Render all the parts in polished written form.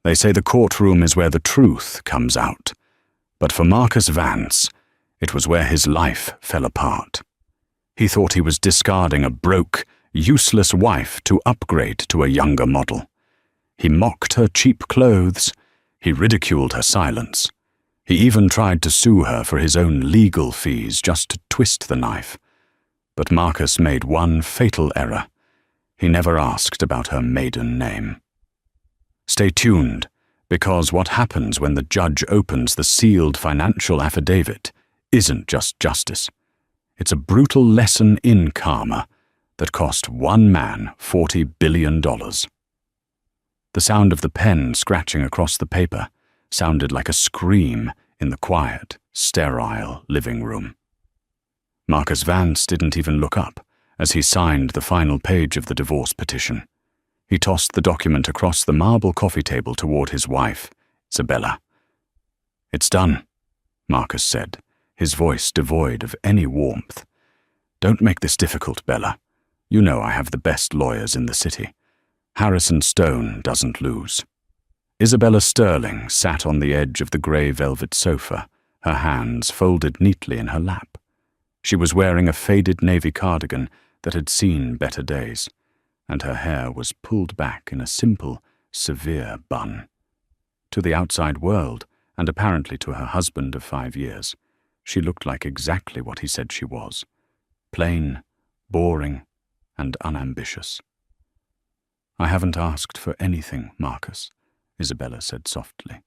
They say the courtroom is where the truth comes out. But for Marcus Vance, it was where his life fell apart. He thought he was discarding a broke, useless wife to upgrade to a younger model. He mocked her cheap clothes. He ridiculed her silence. He even tried to sue her for his own legal fees just to twist the knife. But Marcus made one fatal error. He never asked about her maiden name. Stay tuned, because what happens when the judge opens the sealed financial affidavit isn't just justice. It's a brutal lesson in karma that cost one man $40 billion. The sound of the pen scratching across the paper sounded like a scream in the quiet, sterile living room. Marcus Vance didn't even look up as he signed the final page of the divorce petition. He tossed the document across the marble coffee table toward his wife, Isabella. "It's done," Marcus said, his voice devoid of any warmth. "Don't make this difficult, Bella. You know I have the best lawyers in the city. Harrison Stone doesn't lose." Isabella Sterling sat on the edge of the grey velvet sofa, her hands folded neatly in her lap. She was wearing a faded navy cardigan that had seen better days, and her hair was pulled back in a simple, severe bun. To the outside world, and apparently to her husband of 5 years, she looked like exactly what he said she was: plain, boring, and unambitious. "I haven't asked for anything, Marcus," Isabella said softly.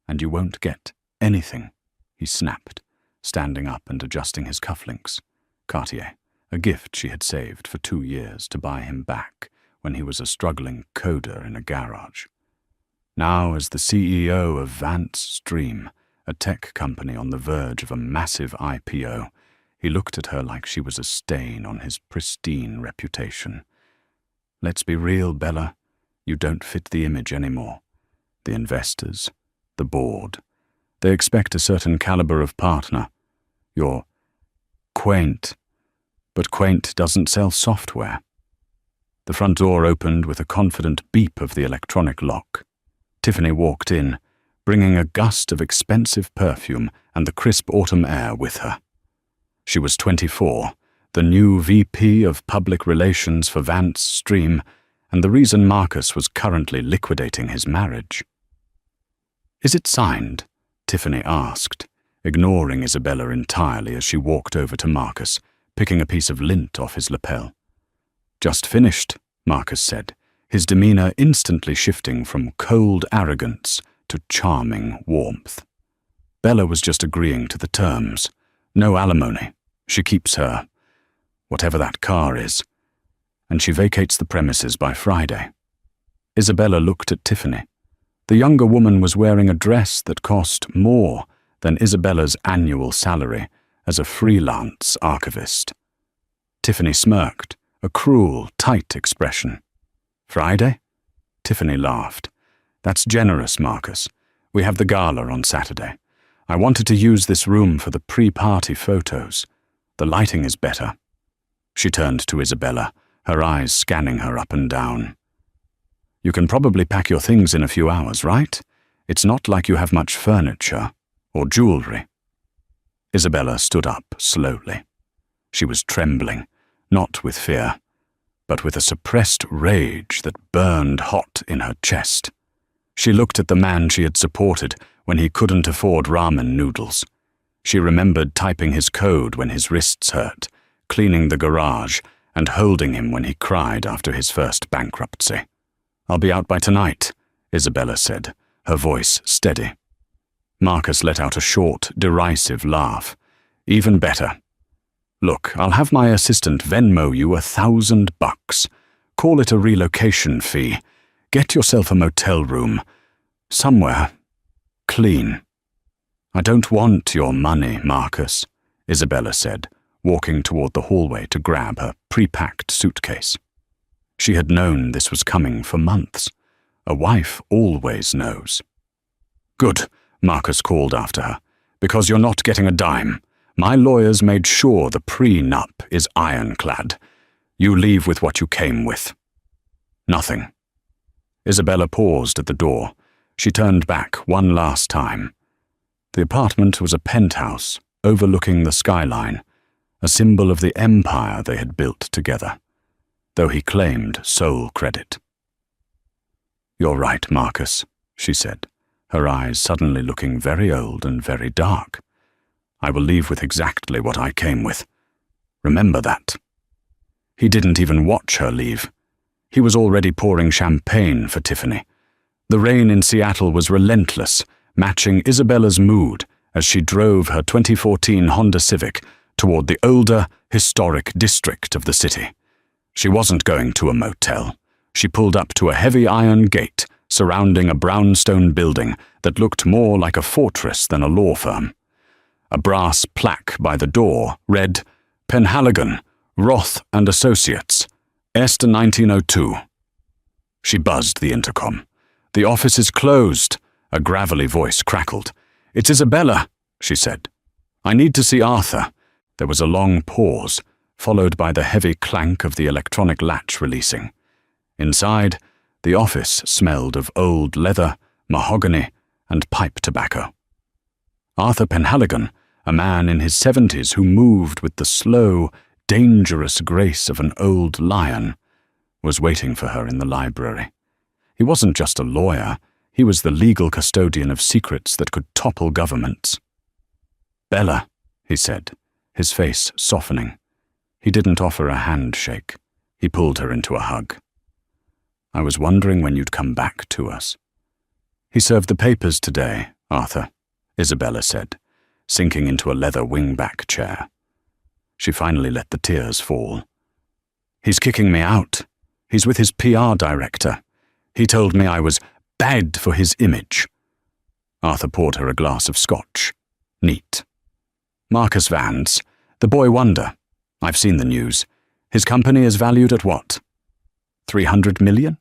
"And you won't get anything," he snapped, standing up and adjusting his cufflinks. Cartier, a gift she had saved for 2 years to buy him back when he was a struggling coder in a garage. Now, as the CEO of Vance Stream, a tech company on the verge of a massive IPO, he looked at her like she was a stain on his pristine reputation. "Let's be real, Bella. You don't fit the image anymore. The investors, the board, they expect a certain caliber of partner. You're quaint, but quaint doesn't sell software." The front door opened with a confident beep of the electronic lock. Tiffany walked in, bringing a gust of expensive perfume and the crisp autumn air with her. She was 24, the new VP of Public Relations for Vance Stream, and the reason Marcus was currently liquidating his marriage. "Is it signed?" Tiffany asked, ignoring Isabella entirely as she walked over to Marcus, picking a piece of lint off his lapel. "Just finished," Marcus said, his demeanor instantly shifting from cold arrogance to charming warmth. "Bella was just agreeing to the terms. No alimony. She keeps her, whatever that car is, and she vacates the premises by Friday." Isabella looked at Tiffany. The younger woman was wearing a dress that cost more than Isabella's annual salary as a freelance archivist. Tiffany smirked, a cruel, tight expression. "Friday?" Tiffany laughed. "That's generous, Marcus. We have the gala on Saturday. I wanted to use this room for the pre-party photos. The lighting is better." She turned to Isabella, her eyes scanning her up and down. "You can probably pack your things in a few hours, right? It's not like you have much furniture or jewelry." Isabella stood up slowly. She was trembling, not with fear, but with a suppressed rage that burned hot in her chest. She looked at the man she had supported when he couldn't afford ramen noodles. She remembered typing his code when his wrists hurt, cleaning the garage, and holding him when he cried after his first bankruptcy. "I'll be out by tonight," Isabella said, her voice steady. Marcus let out a short, derisive laugh. "Even better. Look, I'll have my assistant Venmo you $1,000. Call it a relocation fee. Get yourself a motel room. Somewhere. Clean." "I don't want your money, Marcus," Isabella said, walking toward the hallway to grab her pre-packed suitcase. She had known this was coming for months. A wife always knows. "Good," Marcus called after her, "because you're not getting a dime. My lawyers made sure the prenup is ironclad. You leave with what you came with." "Nothing." Isabella paused at the door, She turned back one last time. The apartment was a penthouse overlooking the skyline, a symbol of the empire they had built together, though he claimed sole credit. "You're right, Marcus," she said, her eyes suddenly looking very old and very dark. "I will leave with exactly what I came with. Remember that." He didn't even watch her leave. He was already pouring champagne for Tiffany. The rain in Seattle was relentless, matching Isabella's mood as she drove her 2014 Honda Civic toward the older, historic district of the city. She wasn't going to a motel. She pulled up to a heavy iron gate surrounding a brownstone building that looked more like a fortress than a law firm. A brass plaque by the door read, "Penhaligon, Roth and Associates, Est 1902. She buzzed the intercom. "The office is closed," a gravelly voice crackled. "It's Isabella," she said. "I need to see Arthur." There was a long pause, followed by the heavy clank of the electronic latch releasing. Inside, the office smelled of old leather, mahogany, and pipe tobacco. Arthur Penhaligon, a man in his 70s who moved with the slow, dangerous grace of an old lion, was waiting for her in the library. He wasn't just a lawyer, he was the legal custodian of secrets that could topple governments. "Bella," he said, his face softening. He didn't offer a handshake. He pulled her into a hug. "I was wondering when you'd come back to us." "He served the papers today, Arthur," Isabella said, sinking into a leather wingback chair. She finally let the tears fall. "He's kicking me out. He's with his PR director. He told me I was bad for his image." Arthur poured her a glass of scotch. "Neat. Marcus Vance, the boy wonder. I've seen the news. His company is valued at what? 300 million?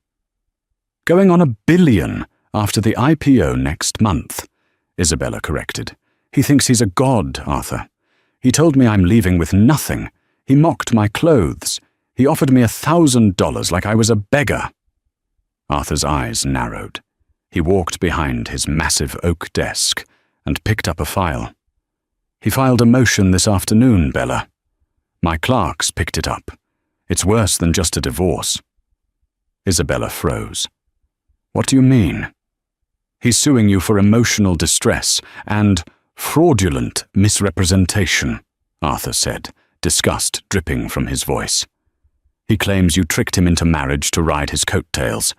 Going on 1 billion after the IPO next month," Isabella corrected. "He thinks he's a god, Arthur. He told me I'm leaving with nothing. He mocked my clothes. He offered me $1,000 like I was a beggar." Arthur's eyes narrowed. He walked behind his massive oak desk and picked up a file. "He filed a motion this afternoon, Bella. My clerks picked it up. It's worse than just a divorce." Isabella froze. "What do you mean?" "He's suing you for emotional distress and fraudulent misrepresentation," Arthur said, disgust dripping from his voice. "He claims you tricked him into marriage to ride his coattails.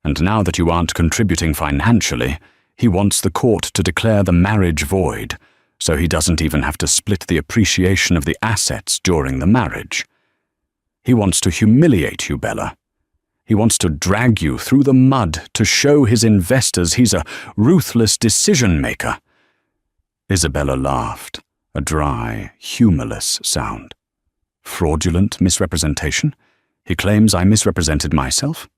And now that you aren't contributing financially, he wants the court to declare the marriage void, so he doesn't even have to split the appreciation of the assets during the marriage. He wants to humiliate you, Bella. He wants to drag you through the mud to show his investors he's a ruthless decision-maker." Isabella laughed, a dry, humorless sound. "Fraudulent misrepresentation? He claims I misrepresented myself?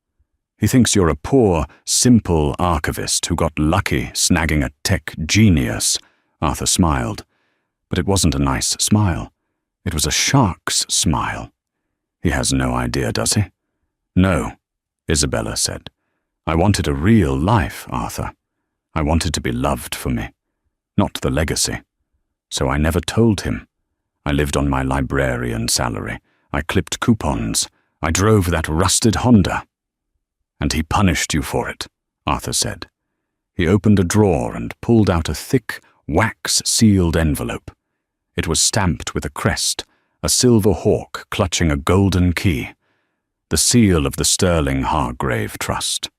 He thinks you're a poor, simple archivist who got lucky snagging a tech genius." Arthur smiled. But it wasn't a nice smile. It was a shark's smile. "He has no idea, does he?" "No," Isabella said. "I wanted a real life, Arthur. I wanted to be loved for me, not the legacy. So I never told him. I lived on my librarian salary. I clipped coupons. I drove that rusted Honda." "And he punished you for it," Arthur said. He opened a drawer and pulled out a thick, wax-sealed envelope. It was stamped with a crest, a silver hawk clutching a golden key, the seal of the Sterling Hargrave Trust.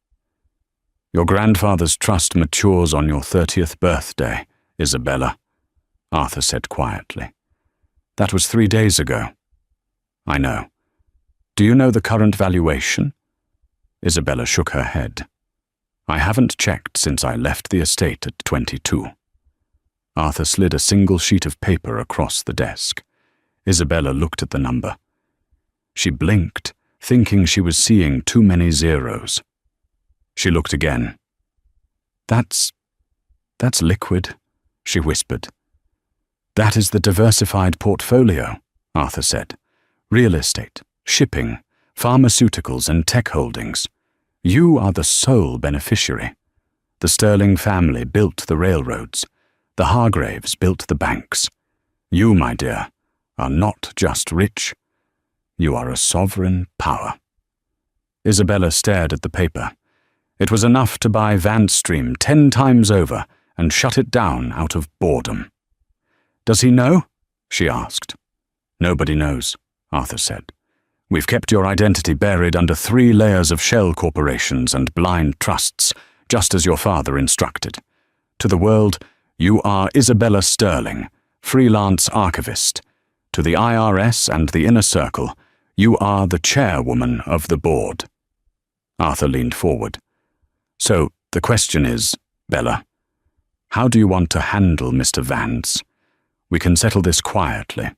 "Your grandfather's trust matures on your 30th birthday, Isabella," Arthur said quietly. "That was 3 days ago." "I know. Do you know the current valuation?" Isabella shook her head. "I haven't checked since I left the estate at 22. Arthur slid a single sheet of paper across the desk. Isabella looked at the number. She blinked, thinking she was seeing too many zeros. She looked again. That's liquid," she whispered. "That is the diversified portfolio," Arthur said. "Real estate, shipping, pharmaceuticals and tech holdings. You are the sole beneficiary. The Sterling family built the railroads. The Hargraves built the banks. You, my dear, are not just rich. You are a sovereign power." Isabella stared at the paper. It was enough to buy Vance Stream 10 times over and shut it down out of boredom. "Does he know?" she asked. "Nobody knows," Arthur said. "We've kept your identity buried under 3 layers of shell corporations and blind trusts, just as your father instructed. To the world, you are Isabella Sterling, freelance archivist. To the IRS and the inner circle, you are the chairwoman of the board." Arthur leaned forward. "So, the question is, Bella, how do you want to handle Mr. Vance? We can settle this quietly.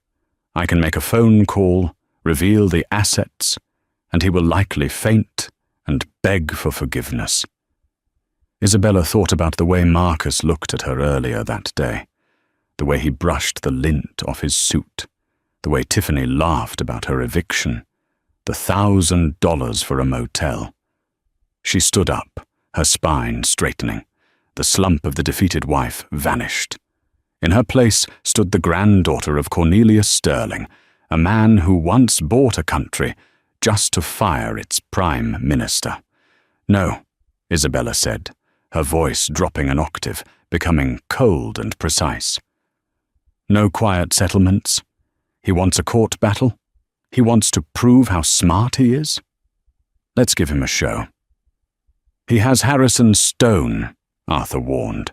I can make a phone call, reveal the assets, and he will likely faint and beg for forgiveness." Isabella thought about the way Marcus looked at her earlier that day, the way he brushed the lint off his suit, the way Tiffany laughed about her eviction, the $1,000 for a motel. She stood up, her spine straightening. The slump of the defeated wife vanished. In her place stood the granddaughter of Cornelius Sterling, a man who once bought a country just to fire its prime minister. "No," Isabella said, her voice dropping an octave, becoming cold and precise. "No quiet settlements. He wants a court battle. He wants to prove how smart he is. Let's give him a show." "He has Harrison Stone," Arthur warned.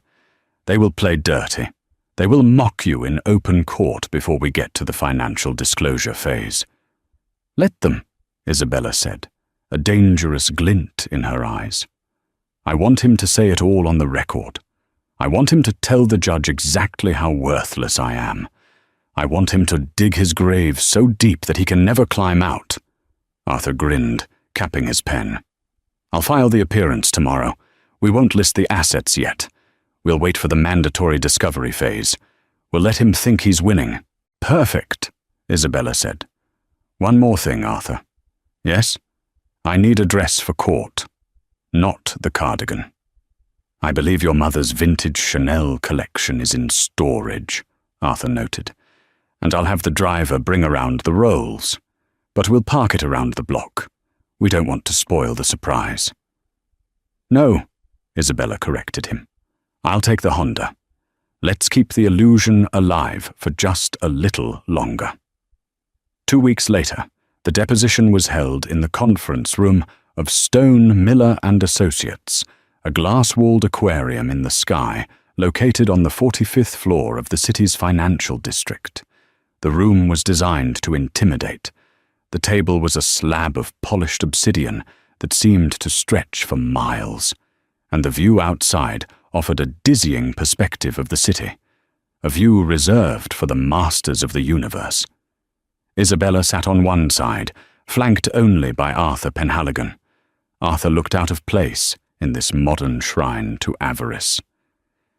"They will play dirty. They will mock you in open court before we get to the financial disclosure phase." "Let them," Isabella said, a dangerous glint in her eyes. "I want him to say it all on the record. I want him to tell the judge exactly how worthless I am. I want him to dig his grave so deep that he can never climb out." Arthur grinned, capping his pen. "I'll file the appearance tomorrow. We won't list the assets yet. We'll wait for the mandatory discovery phase. We'll let him think he's winning." "Perfect," Isabella said. "One more thing, Arthur." "Yes? I need a dress for court. Not the cardigan. I believe your mother's vintage Chanel collection is in storage," Arthur noted, "and I'll have the driver bring around the rolls. But we'll park it around the block. We don't want to spoil the surprise." "No," Isabella corrected him. "I'll take the Honda. Let's keep the illusion alive for just a little longer." 2 weeks later, the deposition was held in the conference room of Stone, Miller and Associates, a glass-walled aquarium in the sky located on the 45th floor of the city's financial district. The room was designed to intimidate. The table was a slab of polished obsidian that seemed to stretch for miles, and the view outside offered a dizzying perspective of the city, a view reserved for the masters of the universe. Isabella sat on one side, flanked only by Arthur Penhaligon. Arthur looked out of place in this modern shrine to avarice.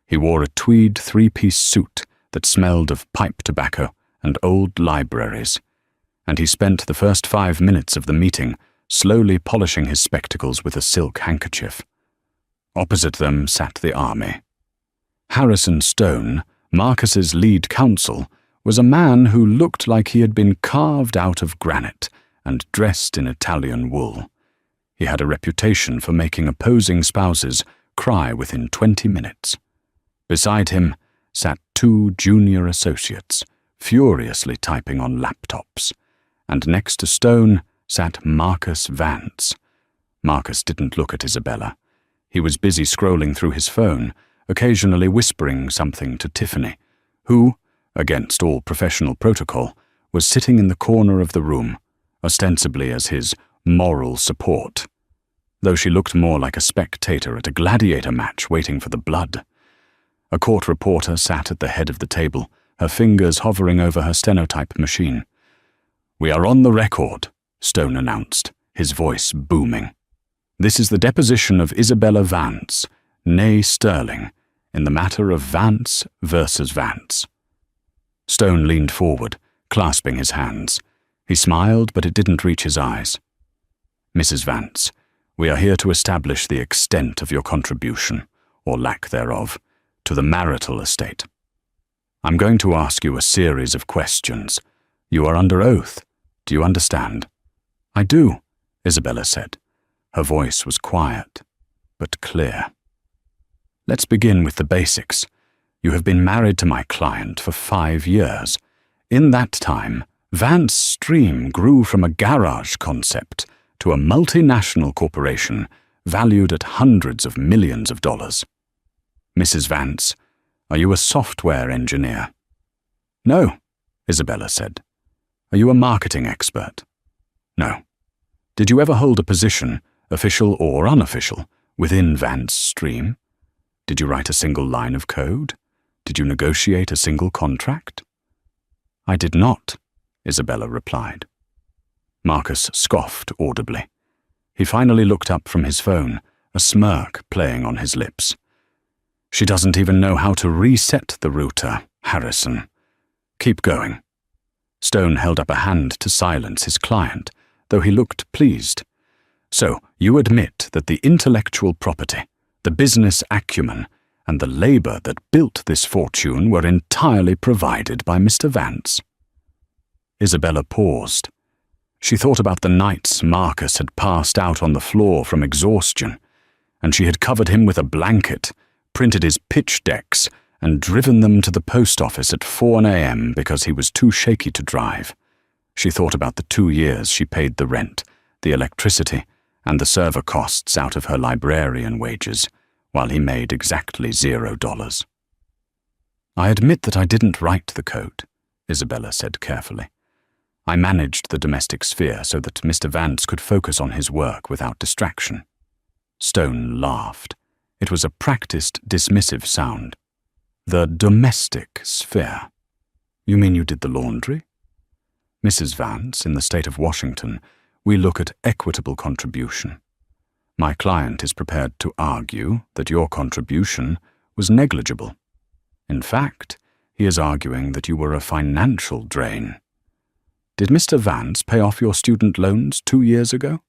He wore a tweed 3-piece suit that smelled of pipe tobacco and old libraries, and he spent the first 5 minutes of the meeting slowly polishing his spectacles with a silk handkerchief. Opposite them sat the army. Harrison Stone, Marcus's lead counsel, was a man who looked like he had been carved out of granite and dressed in Italian wool. He had a reputation for making opposing spouses cry within 20 minutes. Beside him sat 2 junior associates, furiously typing on laptops, and next to Stone sat Marcus Vance. Marcus didn't look at Isabella. He was busy scrolling through his phone, occasionally whispering something to Tiffany, who, against all professional protocol, was sitting in the corner of the room, ostensibly as his moral support, though she looked more like a spectator at a gladiator match waiting for the blood. A court reporter sat at the head of the table, her fingers hovering over her stenotype machine. "We are on the record," Stone announced, his voice booming. "This is the deposition of Isabella Vance, née Sterling, in the matter of Vance versus Vance." Stone leaned forward, clasping his hands. He smiled, but it didn't reach his eyes. "Mrs. Vance, we are here to establish the extent of your contribution, or lack thereof, to the marital estate. I'm going to ask you a series of questions. You are under oath. Do you understand? I do, Isabella said. Her voice was quiet, but clear. Let's begin with the basics. You have been married to my client for 5 years. In that time, Vance Stream grew from a garage concept to a multinational corporation valued at hundreds of millions of dollars. Mrs. Vance, are you a software engineer? No, Isabella said. Are you a marketing expert? No. Did you ever hold a position, official or unofficial, within Vance Stream? Did you write a single line of code? Did you negotiate a single contract? I did not, Isabella replied. Marcus scoffed audibly. He finally looked up from his phone, a smirk playing on his lips. She doesn't even know how to reset the router, Harrison. Keep going. Stone held up a hand to silence his client, though he looked pleased. So, you admit that the intellectual property, the business acumen, and the labor that built this fortune were entirely provided by Mr. Vance. Isabella paused. She thought about the nights Marcus had passed out on the floor from exhaustion, and she had covered him with a blanket, printed his pitch decks, and driven them to the post office at 4 a.m. because he was too shaky to drive. She thought about the 2 years she paid the rent, the electricity, and the server costs out of her librarian wages, while he made exactly $0. I admit that I didn't write the code, Isabella said carefully. I managed the domestic sphere so that Mr. Vance could focus on his work without distraction. Stone laughed. It was a practiced, dismissive sound. The domestic sphere. You mean you did the laundry? Mrs. Vance, in the state of Washington, we look at equitable contribution. My client is prepared to argue that your contribution was negligible. In fact, he is arguing that you were a financial drain. Did Mr. Vance pay off your student loans 2 years ago?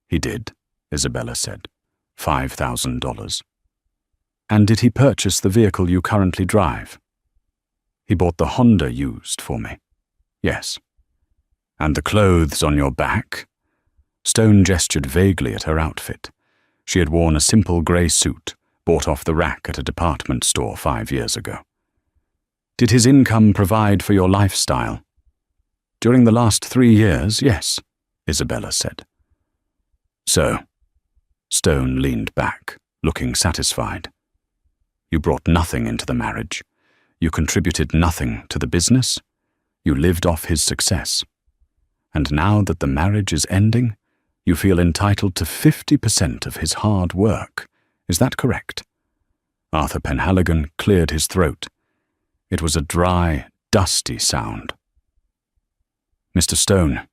He did, Isabella said. $5,000. And did he purchase the vehicle you currently drive? He bought the Honda used for me. Yes. And the clothes on your back? Stone gestured vaguely at her outfit. She had worn a simple grey suit, bought off the rack at a department store 5 years ago. Did his income provide for your lifestyle? During the last 3 years, yes, Isabella said. So, Stone leaned back, looking satisfied. You brought nothing into the marriage. You contributed nothing to the business. You lived off his success. And now that the marriage is ending, you feel entitled to 50% of his hard work. Is that correct? Arthur Penhaligon cleared his throat. It was a dry, dusty sound. Mr. Stone,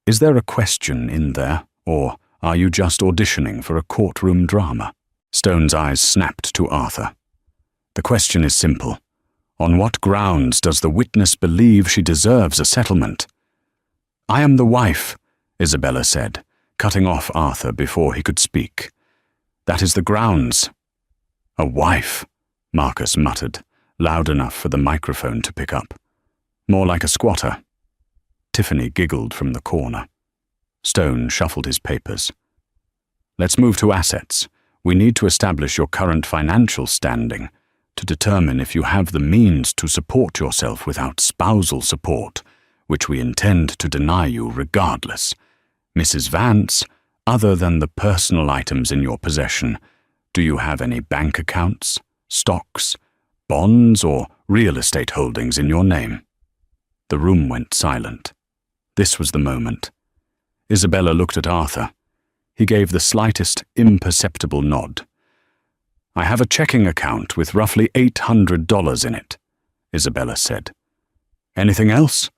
is there a question in there, or are you just auditioning for a courtroom drama? Stone's eyes snapped to Arthur. The question is simple. On what grounds does the witness believe she deserves a settlement? I am the wife, Isabella said, cutting off Arthur before he could speak. That is the grounds. A wife, Marcus muttered, loud enough for the microphone to pick up. More like a squatter. Tiffany giggled from the corner. Stone shuffled his papers. Let's move to assets. We need to establish your current financial standing to determine if you have the means to support yourself without spousal support, which we intend to deny you regardless. Mrs. Vance, other than the personal items in your possession, do you have any bank accounts, stocks, bonds, or real estate holdings in your name? The room went silent. This was the moment. Isabella looked at Arthur. He gave the slightest, imperceptible nod. I have a checking account with roughly $800 in it, Isabella said. Anything else?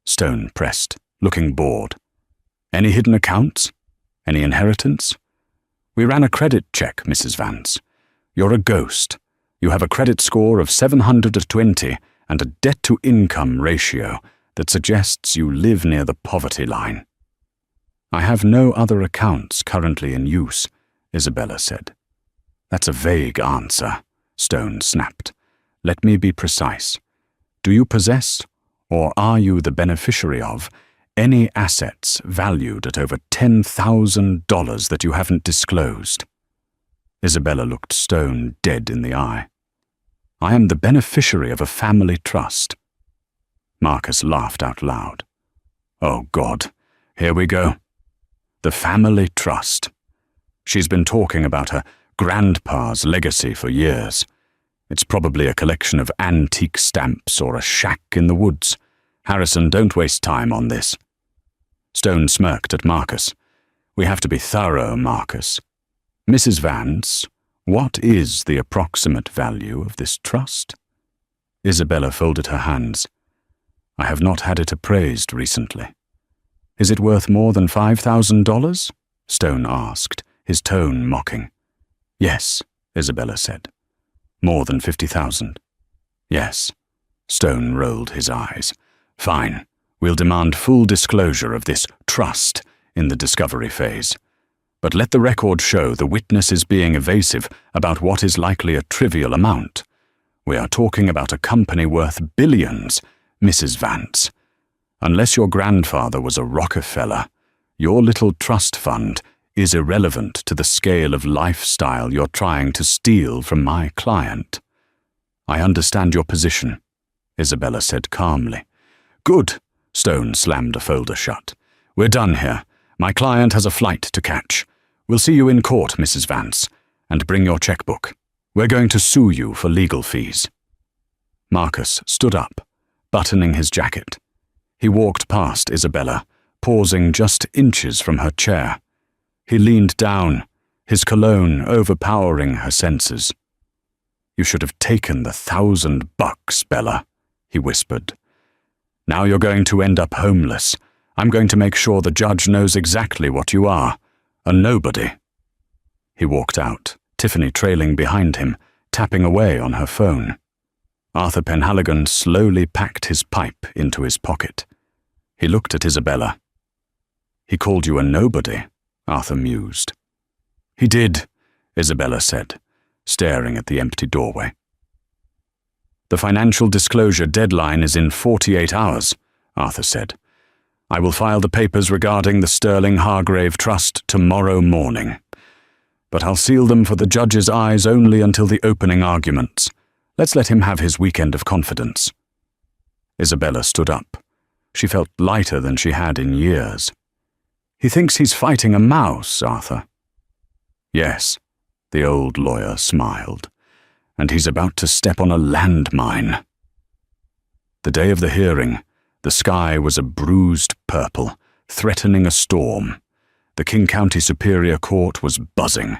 Stone pressed, looking bored. Any hidden accounts? Any inheritance? We ran a credit check, Mrs. Vance. You're a ghost. You have a credit score of 720 and a debt-to-income ratio that suggests you live near the poverty line. I have no other accounts currently in use, Isabella said. That's a vague answer, Stone snapped. Let me be precise. Do you possess, or are you the beneficiary of, any assets valued at over $10,000 that you haven't disclosed? Isabella looked Stone dead in the eye. I am the beneficiary of a family trust. Marcus laughed out loud. Oh God, here we go. The family trust. She's been talking about her grandpa's legacy for years. It's probably a collection of antique stamps or a shack in the woods. Harrison, don't waste time on this. Stone smirked at Marcus. We have to be thorough, Marcus. Mrs. Vance, what is the approximate value of this trust? Isabella folded her hands. I have not had it appraised recently. Is it worth more than $5,000? Stone asked, his tone mocking. Yes, Isabella said. More than 50,000. Yes. Stone rolled his eyes. Fine. We'll demand full disclosure of this trust in the discovery phase. But let the record show the witness is being evasive about what is likely a trivial amount. We are talking about a company worth billions, Mrs. Vance. Unless your grandfather was a Rockefeller, your little trust fund is irrelevant to the scale of lifestyle you're trying to steal from my client. I understand your position, Isabella said calmly. Good. Stone slammed a folder shut. We're done here. My client has a flight to catch. We'll see you in court, Mrs. Vance, and bring your checkbook. We're going to sue you for legal fees. Marcus stood up, buttoning his jacket. He walked past Isabella, pausing just inches from her chair. He leaned down, his cologne overpowering her senses. You should have taken the $1,000, Bella, he whispered. Now you're going to end up homeless. I'm going to make sure the judge knows exactly what you are, a nobody. He walked out, Tiffany trailing behind him, tapping away on her phone. Arthur Penhaligon slowly packed his pipe into his pocket. He looked at Isabella. He called you a nobody, Arthur mused. He did, Isabella said, staring at the empty doorway. The financial disclosure deadline is in 48 hours, Arthur said. I will file the papers regarding the Sterling Hargrave Trust tomorrow morning. But I'll seal them for the judge's eyes only until the opening arguments. Let's let him have his weekend of confidence. Isabella stood up. She felt lighter than she had in years. He thinks he's fighting a mouse, Arthur. Yes, the old lawyer smiled. And he's about to step on a landmine. The day of the hearing, the sky was a bruised purple, threatening a storm. The King County Superior Court was buzzing.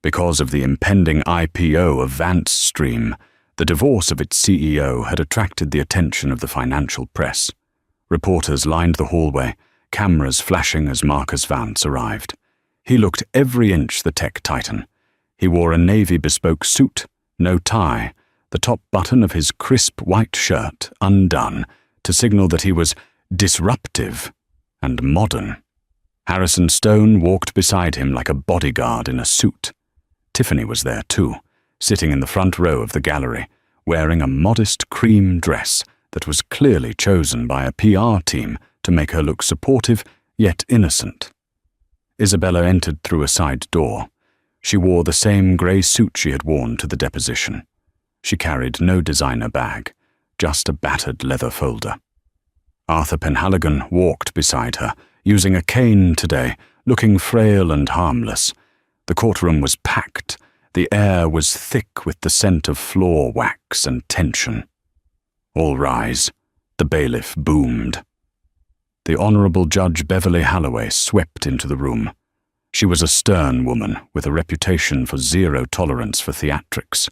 Because of the impending IPO of Vance Stream, the divorce of its CEO had attracted the attention of the financial press. Reporters lined the hallway, cameras flashing as Marcus Vance arrived. He looked every inch the tech titan. He wore a navy bespoke suit, no tie, the top button of his crisp white shirt undone to signal that he was disruptive and modern. Harrison Stone walked beside him like a bodyguard in a suit. Tiffany was there too, sitting in the front row of the gallery, wearing a modest cream dress that was clearly chosen by a PR team to make her look supportive yet innocent. Isabella entered through a side door. She wore the same grey suit she had worn to the deposition. She carried no designer bag, just a battered leather folder. Arthur Penhaligon walked beside her, using a cane today, looking frail and harmless. The courtroom was packed. The air was thick with the scent of floor wax and tension. All rise, the bailiff boomed. The Honourable Judge Beverly Halloway swept into the room. She was a stern woman with a reputation for zero tolerance for theatrics.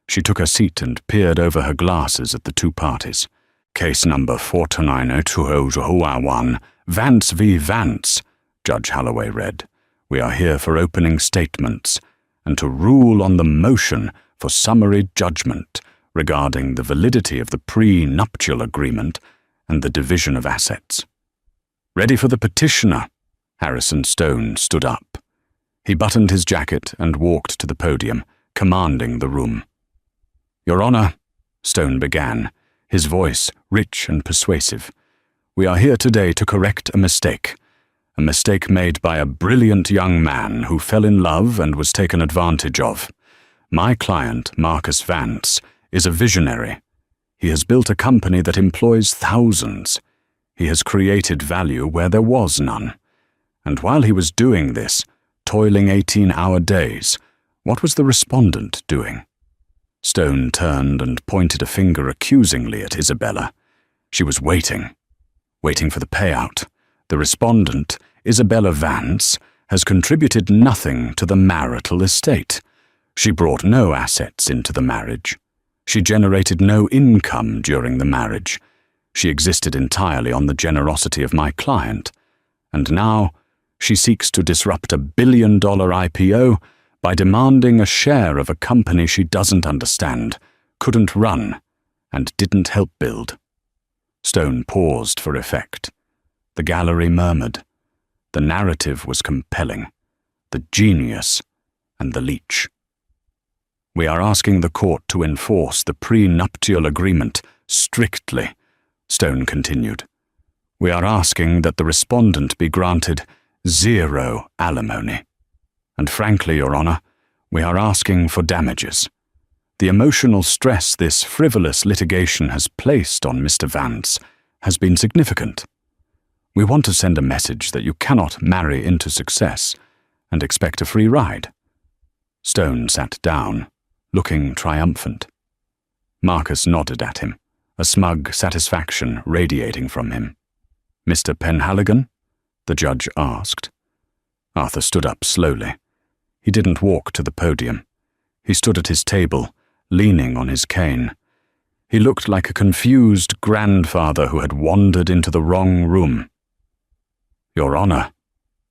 She took her seat and peered over her glasses at the two parties. Case number 4290201, Vance v. Vance, Judge Halloway read. We are here for opening statements and to rule on the motion for summary judgment regarding the validity of the pre-nuptial agreement and the division of assets. Ready for the petitioner? Harrison Stone stood up. He buttoned his jacket and walked to the podium, commanding the room. "Your Honor," Stone began, his voice rich and persuasive, "we are here today to correct a mistake made by a brilliant young man who fell in love and was taken advantage of. My client, Marcus Vance, is a visionary. He has built a company that employs thousands. He has created value where there was none. And while he was doing this, toiling 18-hour days, what was the respondent doing?" Stone turned and pointed a finger accusingly at Isabella. She was waiting for the payout. The respondent, Isabella Vance, has contributed nothing to the marital estate. She brought no assets into the marriage. She generated no income during the marriage. She existed entirely on the generosity of my client. And now she seeks to disrupt a billion-dollar IPO by demanding a share of a company she doesn't understand, couldn't run, and didn't help build. Stone paused for effect. The gallery murmured. The narrative was compelling. The genius and the leech. "We are asking the court to enforce the prenuptial agreement strictly," Stone continued. "We are asking that the respondent be granted 0 alimony. And frankly, Your Honor, we are asking for damages. The emotional stress this frivolous litigation has placed on Mr. Vance has been significant. We want to send a message that you cannot marry into success and expect a free ride." Stone sat down, looking triumphant. Marcus nodded at him, a smug satisfaction radiating from him. "Mr. Penhaligon?" the judge asked. Arthur stood up slowly. He didn't walk to the podium. He stood at his table, leaning on his cane. He looked like a confused grandfather who had wandered into the wrong room. "Your Honor,"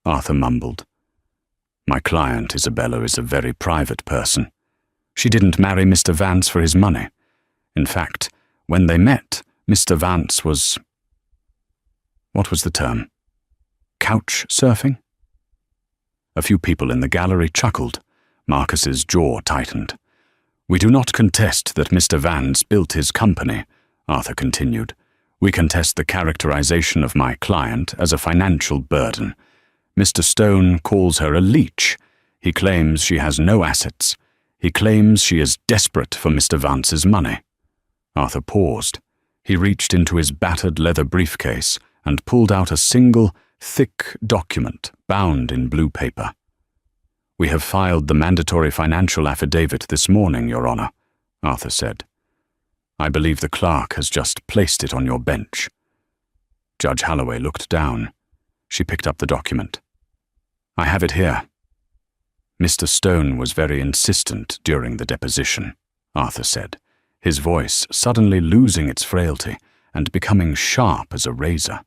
Arthur mumbled. "My client, Isabella, is a very private person. She didn't marry Mr. Vance for his money. In fact, when they met, Mr. Vance was— what was the term? Couch surfing?" A few people in the gallery chuckled. Marcus's jaw tightened. "We do not contest that Mr. Vance built his company," Arthur continued. "We contest the characterization of my client as a financial burden. Mr. Stone calls her a leech. He claims she has no assets. He claims she is desperate for Mr. Vance's money." Arthur paused. He reached into his battered leather briefcase and pulled out a single, thick document bound in blue paper. "We have filed the mandatory financial affidavit this morning, Your Honor," Arthur said. "I believe the clerk has just placed it on your bench." Judge Holloway looked down. She picked up the document. "I have it here." "Mr. Stone was very insistent during the deposition," Arthur said, his voice suddenly losing its frailty and becoming sharp as a razor.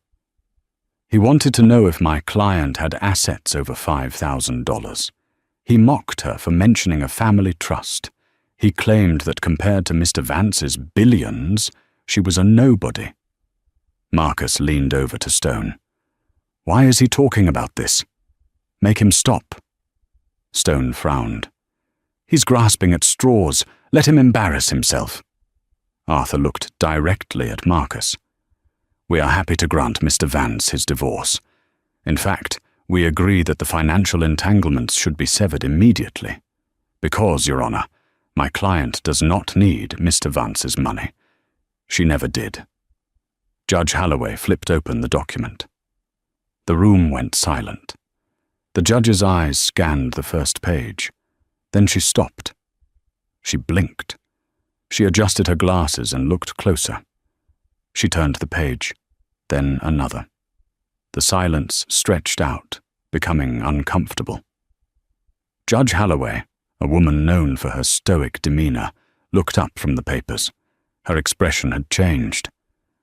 "He wanted to know if my client had assets over $5,000. He mocked her for mentioning a family trust. He claimed that compared to Mr. Vance's billions, she was a nobody." Marcus leaned over to Stone. "Why is he talking about this? Make him stop." Stone frowned. "He's grasping at straws. Let him embarrass himself." Arthur looked directly at Marcus. "We are happy to grant Mr. Vance his divorce. In fact, we agree that the financial entanglements should be severed immediately. Because, Your Honor, my client does not need Mr. Vance's money. She never did." Judge Holloway flipped open the document. The room went silent. The judge's eyes scanned the first page. Then she stopped. She blinked. She adjusted her glasses and looked closer. She turned the page, then another. The silence stretched out, becoming uncomfortable. Judge Holloway, a woman known for her stoic demeanor, looked up from the papers. Her expression had changed.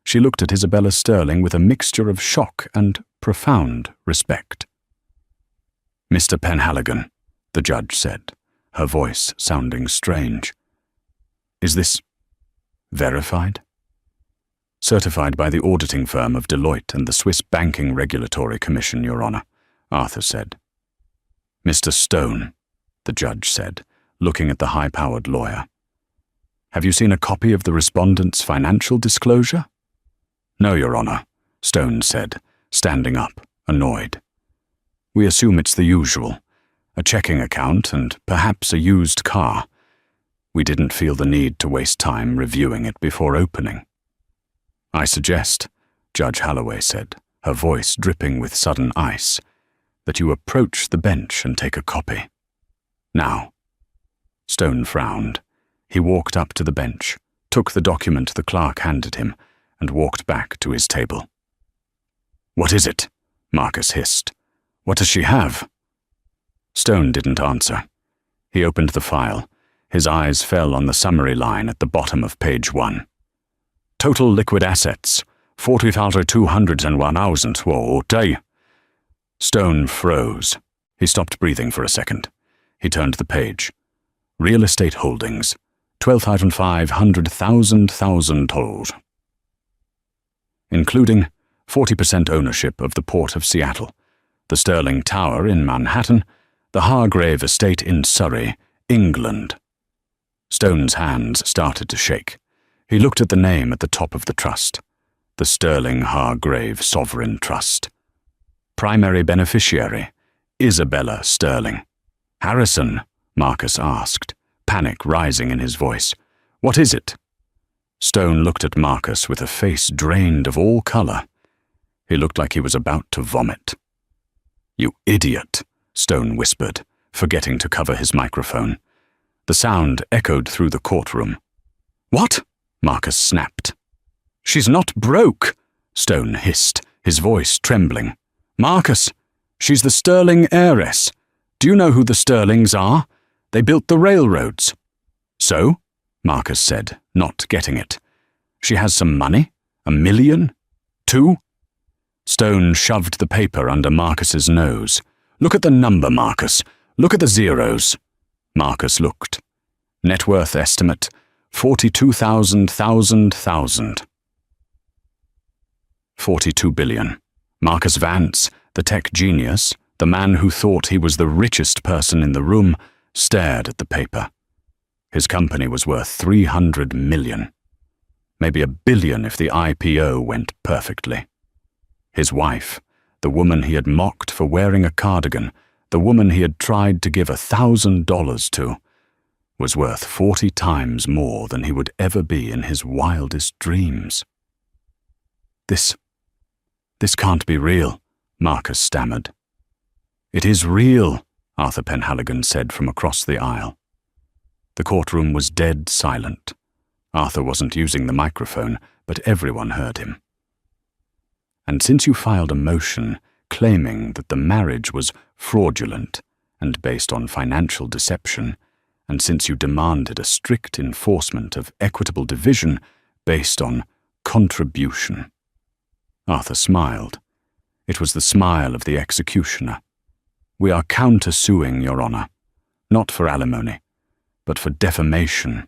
She looked at Isabella Sterling with a mixture of shock and profound respect. "Mr. Penhaligon," the judge said, her voice sounding strange. "Is this verified?" "Certified by the auditing firm of Deloitte and the Swiss Banking Regulatory Commission, Your Honor," Arthur said. "Mr. Stone," the judge said, looking at the high-powered lawyer. "Have you seen a copy of the respondent's financial disclosure?" "No, Your Honor," Stone said, standing up, annoyed. "We assume it's the usual, a checking account and perhaps a used car. We didn't feel the need to waste time reviewing it before opening." "I suggest," Judge Holloway said, her voice dripping with sudden ice, "that you approach the bench and take a copy. Now." Stone frowned. He walked up to the bench, took the document the clerk handed him, and walked back to his table. "What is it?" Marcus hissed. "What does she have?" Stone didn't answer. He opened the file. His eyes fell on the summary line at the bottom of page 1. "Total liquid assets, 40,201,000. Stone froze. He stopped breathing for a second. He turned the page. "Real estate holdings, 12,500,000 tolls, including 40% ownership of the Port of Seattle, the Sterling Tower in Manhattan, the Hargrave Estate in Surrey, England." Stone's hands started to shake. He looked at the name at the top of the trust, the Sterling Hargrave Sovereign Trust. Primary beneficiary, Isabella Sterling. "Harrison," Marcus asked, panic rising in his voice. "What is it?" Stone looked at Marcus with a face drained of all color. He looked like he was about to vomit. "You idiot," Stone whispered, forgetting to cover his microphone. The sound echoed through the courtroom. "What?" Marcus snapped. "She's not broke," Stone hissed, his voice trembling. "Marcus, she's the Sterling heiress. Do you know who the Sterlings are? They built the railroads." "So?" Marcus said, not getting it. "She has some money? $1 million? 2? Stone shoved the paper under Marcus's nose. "Look at the number, Marcus. Look at the zeros." Marcus looked. Net worth estimate, 42,000. 42 billion. Marcus Vance, the tech genius, the man who thought he was the richest person in the room, stared at the paper. His company was worth 300 million. Maybe $1 billion if the IPO went perfectly. His wife, the woman he had mocked for wearing a cardigan, the woman he had tried to give $1,000 to, was worth 40 times more than he would ever be in his wildest dreams. This can't be real," Marcus stammered. "It is real," Arthur Penhaligon said from across the aisle. The courtroom was dead silent. Arthur wasn't using the microphone, but everyone heard him. "And since you filed a motion claiming that the marriage was fraudulent and based on financial deception, and since you demanded a strict enforcement of equitable division based on contribution." Arthur smiled. It was the smile of the executioner. "We are countersuing, Your Honor, not for alimony, but for defamation.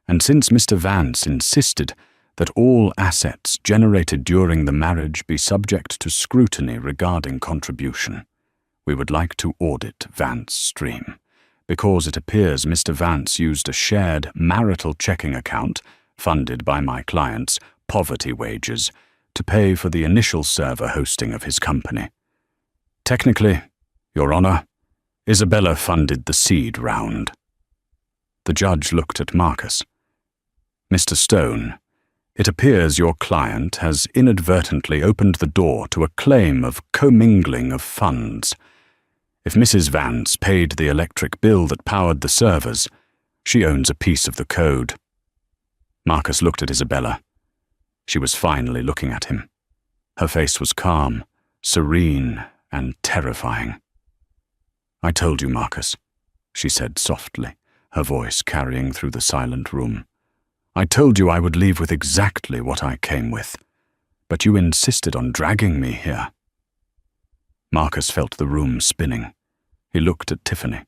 And since Mr. Vance insisted that all assets generated during the marriage be subject to scrutiny regarding contribution, we would like to audit Vance Stream, because it appears Mr. Vance used a shared marital checking account funded by my client's poverty wages to pay for the initial server hosting of his company. Technically, Your Honor, Isabella funded the seed round." The judge looked at Marcus. "Mr. Stone, it appears your client has inadvertently opened the door to a claim of commingling of funds. If Mrs. Vance paid the electric bill that powered the servers, she owns a piece of the code." Marcus looked at Isabella. She was finally looking at him. Her face was calm, serene, and terrifying. "I told you, Marcus," she said softly, her voice carrying through the silent room. "I told you I would leave with exactly what I came with, but you insisted on dragging me here." Marcus felt the room spinning. He looked at Tiffany.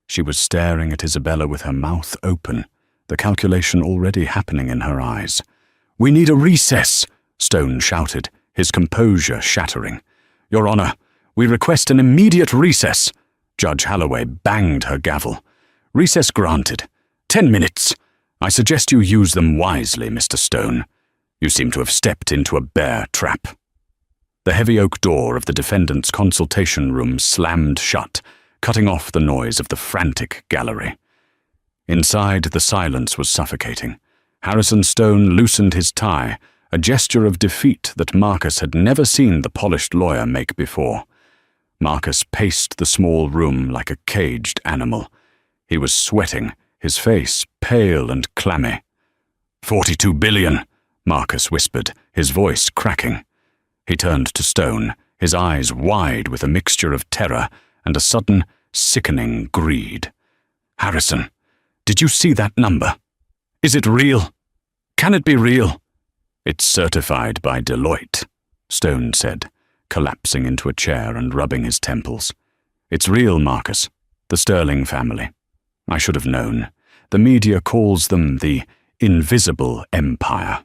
She was staring at Isabella with her mouth open, the calculation already happening in her eyes. "We need a recess," Stone shouted, his composure shattering. "Your Honor, we request an immediate recess." Judge Holloway banged her gavel. Recess granted. 10 minutes. I suggest you use them wisely, Mr. Stone. You seem to have stepped into a bear trap." The heavy oak door of the defendant's consultation room slammed shut, cutting off the noise of the frantic gallery. Inside, the silence was suffocating. Harrison Stone loosened his tie, a gesture of defeat that Marcus had never seen the polished lawyer make before. Marcus paced the small room like a caged animal. He was sweating, his face pale and clammy. 42 billion, Marcus whispered, his voice cracking. He turned to Stone, his eyes wide with a mixture of terror and a sudden, sickening greed. "Harrison, did you see that number? Is it real? Can it be real?" "It's certified by Deloitte," Stone said, collapsing into a chair and rubbing his temples. "It's real, Marcus. The Sterling family. I should have known. The media calls them the Invisible Empire.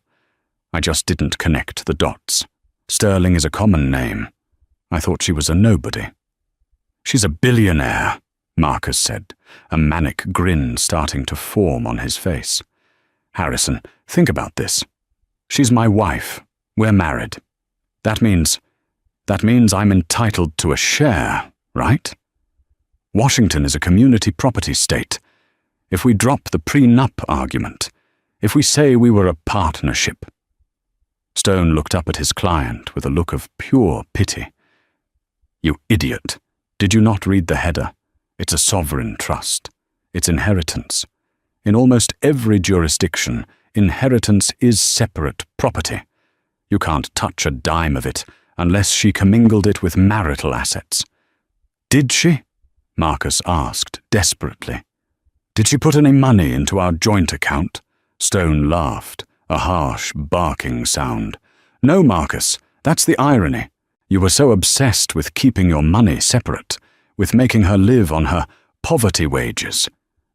I just didn't connect the dots. Sterling is a common name. I thought she was a nobody." "She's a billionaire," Marcus said, a manic grin starting to form on his face. "Harrison, think about this. She's my wife. We're married. That means I'm entitled to a share, right? Washington is a community property state. If we drop the prenup argument, if we say we were a partnership." Stone looked up at his client with a look of pure pity. "You idiot. Did you not read the header? It's a sovereign trust. It's inheritance. In almost every jurisdiction, inheritance is separate property. You can't touch a dime of it unless she commingled it with marital assets." "Did she?" Marcus asked desperately. "Did she put any money into our joint account?" Stone laughed, a harsh, barking sound. "No, Marcus, that's the irony. You were so obsessed with keeping your money separate, with making her live on her poverty wages,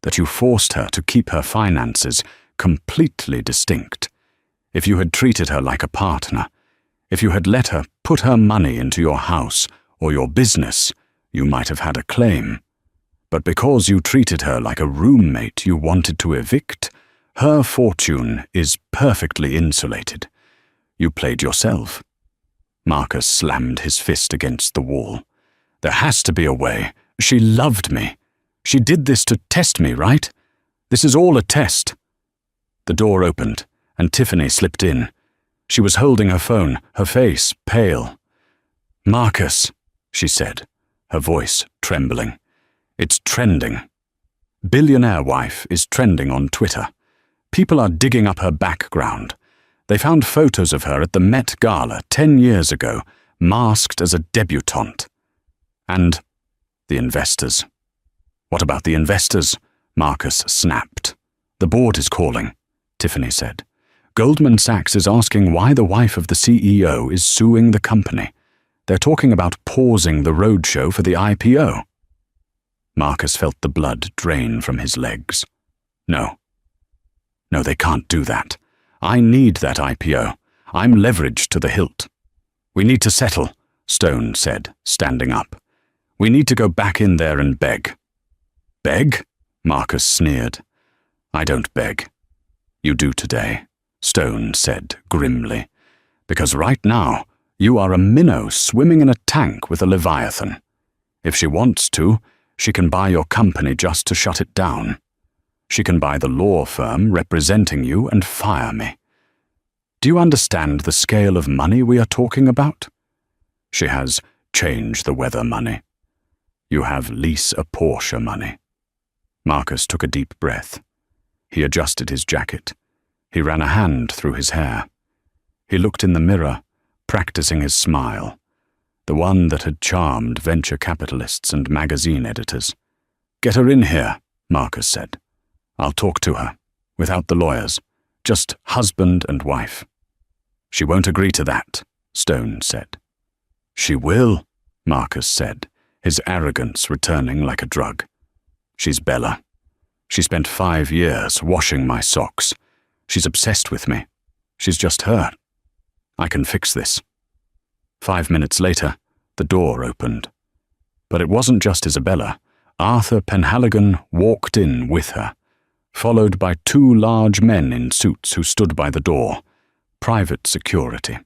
that you forced her to keep her finances completely distinct. If you had treated her like a partner, if you had let her put her money into your house or your business, you might have had a claim. But because you treated her like a roommate you wanted to evict, her fortune is perfectly insulated. You played yourself." Marcus slammed his fist against the wall. "There has to be a way. She loved me. She did this to test me, right? This is all a test." The door opened, and Tiffany slipped in. She was holding her phone, her face pale. "Marcus," she said, her voice trembling. "It's trending. Billionaire wife is trending on Twitter. People are digging up her background. They found photos of her at the Met Gala 10 years ago, masked as a debutante. And the investors." "What about the investors?" Marcus snapped. "The board is calling," Tiffany said. "Goldman Sachs is asking why the wife of the CEO is suing the company. They're talking about pausing the roadshow for the IPO." Marcus felt the blood drain from his legs. No, they can't do that. I need that IPO. I'm leveraged to the hilt." "We need to settle," Stone said, standing up. "We need to go back in there and beg." "Beg?" Marcus sneered. "I don't beg. You do today," Stone said grimly. "Because right now, you are a minnow swimming in a tank with a leviathan. If she wants to, she can buy your company just to shut it down. She can buy the law firm representing you and fire me. Do you understand the scale of money we are talking about? She has change the weather money. You have lease a Porsche money." Marcus took a deep breath. He adjusted his jacket. He ran a hand through his hair. He looked in the mirror, practicing his smile, the one that had charmed venture capitalists and magazine editors. "Get her in here," Marcus said. "I'll talk to her, without the lawyers, just husband and wife." "She won't agree to that," Stone said. "She will," Marcus said, his arrogance returning like a drug. "She's Bella. She spent 5 years washing my socks. She's obsessed with me. She's just her. I can fix this." 5 minutes later, the door opened. But it wasn't just Isabella. Arthur Penhaligon walked in with her, followed by two large men in suits who stood by the door, private security.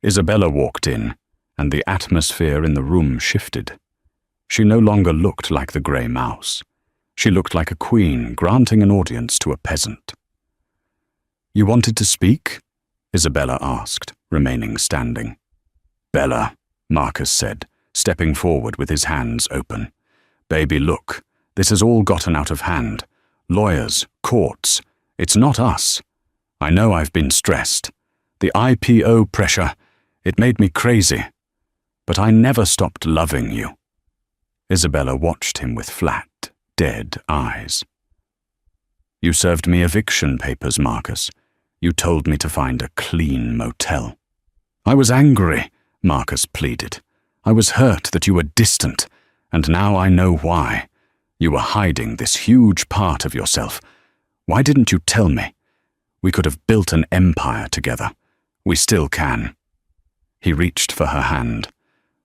Isabella walked in, and the atmosphere in the room shifted. She no longer looked like the grey mouse. She looked like a queen granting an audience to a peasant. "You wanted to speak?" Isabella asked, remaining standing. "Bella," Marcus said, stepping forward with his hands open. "Baby, look, this has all gotten out of hand. Lawyers, courts, it's not us. I know I've been stressed. The IPO pressure, it made me crazy. But I never stopped loving you." Isabella watched him with flat, dead eyes. "You served me eviction papers, Marcus. You told me to find a clean motel." "I was angry," Marcus pleaded. "I was hurt that you were distant, and now I know why. You were hiding this huge part of yourself. Why didn't you tell me? We could have built an empire together. We still can." He reached for her hand.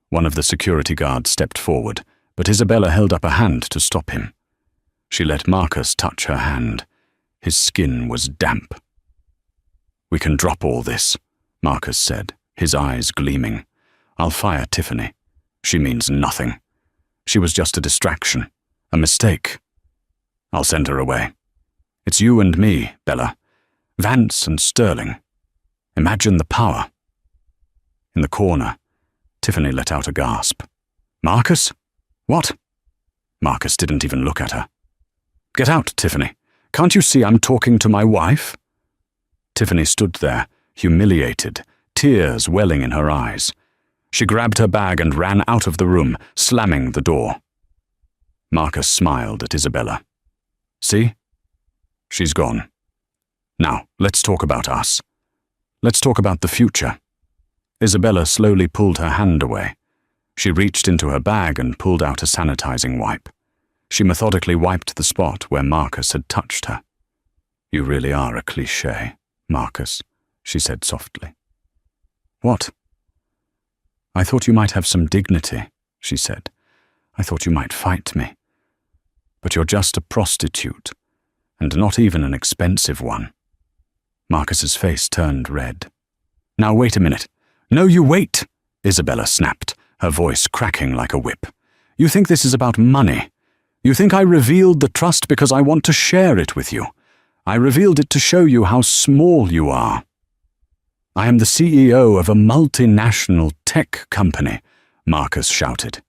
One of the security guards stepped forward, but Isabella held up a hand to stop him. She let Marcus touch her hand. His skin was damp. "We can drop all this," Marcus said, his eyes gleaming. "I'll fire Tiffany. She means nothing. She was just a distraction, a mistake. I'll send her away. It's you and me, Bella. Vance and Sterling. Imagine the power." In the corner, Tiffany let out a gasp. "Marcus? What?" Marcus didn't even look at her. "Get out, Tiffany. Can't you see I'm talking to my wife?" Tiffany stood there, humiliated, tears welling in her eyes. She grabbed her bag and ran out of the room, slamming the door. Marcus smiled at Isabella. "See? She's gone. Now, let's talk about us. Let's talk about the future." Isabella slowly pulled her hand away. She reached into her bag and pulled out a sanitizing wipe. She methodically wiped the spot where Marcus had touched her. "You really are a cliché, Marcus," she said softly. "What?" "I thought you might have some dignity," she said. "I thought you might fight me. But you're just a prostitute, and not even an expensive one." Marcus's face turned red. "Now wait a minute." "No, you wait," Isabella snapped, her voice cracking like a whip. "You think this is about money? You think I revealed the trust because I want to share it with you? I revealed it to show you how small you are. I am the CEO of a multinational tech company," Marcus shouted.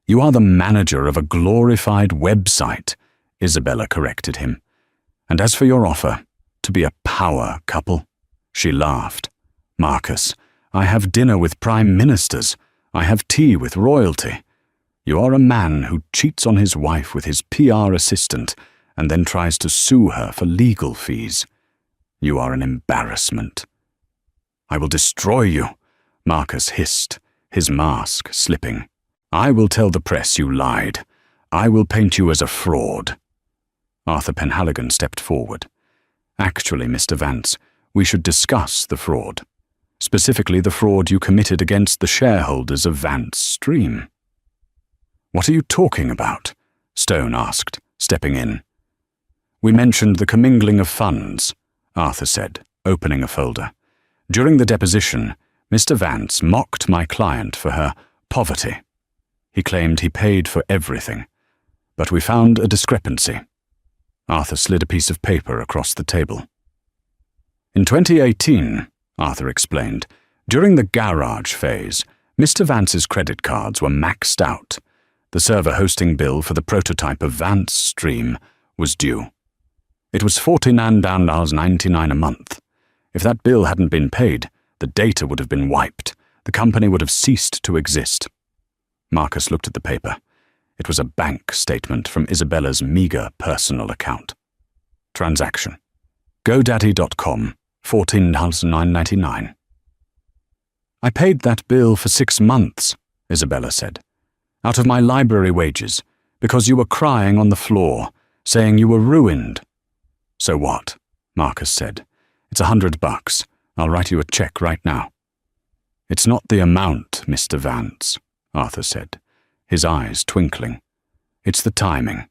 "You are the manager of a glorified website," Isabella corrected him. "And as for your offer, to be a power couple," she laughed. "Marcus, I have dinner with prime ministers. I have tea with royalty. You are a man who cheats on his wife with his PR assistant and then tries to sue her for legal fees. You are an embarrassment." "I will destroy you," Marcus hissed, his mask slipping. "I will tell the press you lied. I will paint you as a fraud." Arthur Penhaligon stepped forward. "Actually, Mr. Vance, we should discuss the fraud. Specifically the fraud you committed against the shareholders of Vance Stream." "What are you talking about?" Stone asked, stepping in. "We mentioned the commingling of funds," Arthur said, opening a folder. "During the deposition, Mr. Vance mocked my client for her poverty. He claimed he paid for everything, but we found a discrepancy." Arthur slid a piece of paper across the table. "In 2018, Arthur explained, during the garage phase, Mr. Vance's credit cards were maxed out. The server hosting bill for the prototype of Vance Stream was due. It was $49.99 a month. If that bill hadn't been paid, the data would have been wiped. The company would have ceased to exist." Marcus looked at the paper. It was a bank statement from Isabella's meager personal account. Transaction: GoDaddy.com, $14.99. "I paid that bill for 6 months," Isabella said, "out of my library wages, because you were crying on the floor, saying you were ruined." "So what?" Marcus said. "It's $100. I'll write you a check right now." "It's not the amount, Mr. Vance," Arthur said, his eyes twinkling. It's the timing.